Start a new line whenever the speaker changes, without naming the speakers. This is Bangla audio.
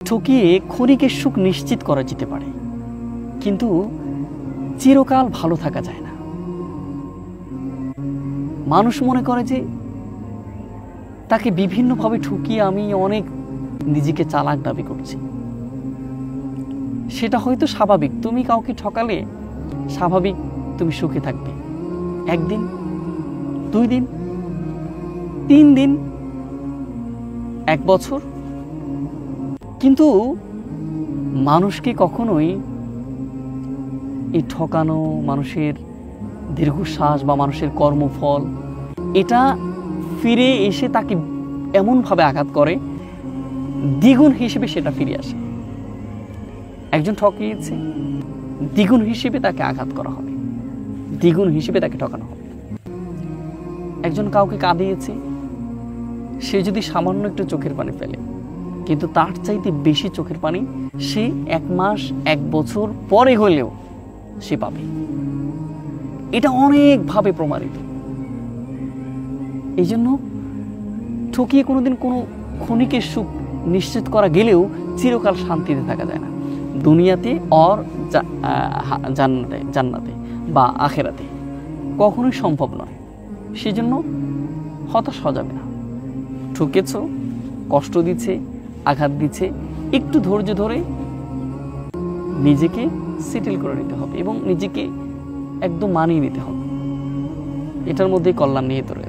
ঠকিয়ে ক্ষণিকের সুখ নিশ্চিত করা যেতে পারে, কিন্তু চিরকাল ভালো থাকা যায় না। মানুষ মনে করে যে তাকে বিভিন্নভাবে ঠকিয়ে আমি অনেক নিজেকে চালাক দাবি করছি। সেটা হয়তো স্বাভাবিক, তুমি কাউকে ঠকালে স্বাভাবিক তুমি সুখে থাকবে, 1 দিন, 2 দিন, 3 দিন, 1 বছর। কিন্তু মানুষকে কখনোই এই ঠকানো, মানুষের দীর্ঘশ্বাস বা মানুষের কর্মফল, এটা ফিরে এসে তাকে এমনভাবে আঘাত করে, দ্বিগুণ হিসেবে সেটা ফিরে আসে। একজন ঠকিয়েছে, দ্বিগুণ হিসেবে তাকে আঘাত করা হবে, দ্বিগুণ হিসেবে তাকে ঠকানো হবে। একজন কাউকে কাঁদিয়েছে, সে যদি সামান্য একটু চোখের পানি ফেলে, কিন্তু তার চাইতে বেশি চোখের পানি সে 1 মাস 1 বছর পরে হলেও সে পাবে। এটা অনেকভাবে প্রমাণিত। এই জন্য ঠকিয়ে কোনোদিন কোনো ক্ষণিকের সুখ নিশ্চিত করা গেলেও চিরকাল শান্তিতে থাকা যায় না, দুনিয়াতে আর জান্নাতে বা আখেরাতে কখনোই সম্ভব নয়। সেজন্য হতাশ হওয়া যাবে না। ঠকেছ, কষ্ট দিচ্ছে, আঘাত দিচ্ছে, একটু ধৈর্য ধরে নিজেকে সেটেল করে নিতে হবে এবং নিজেকে একদম মানিয়ে নিতে হবে। এটার মধ্যেই কল্যাণ নিহিত রয়েছে।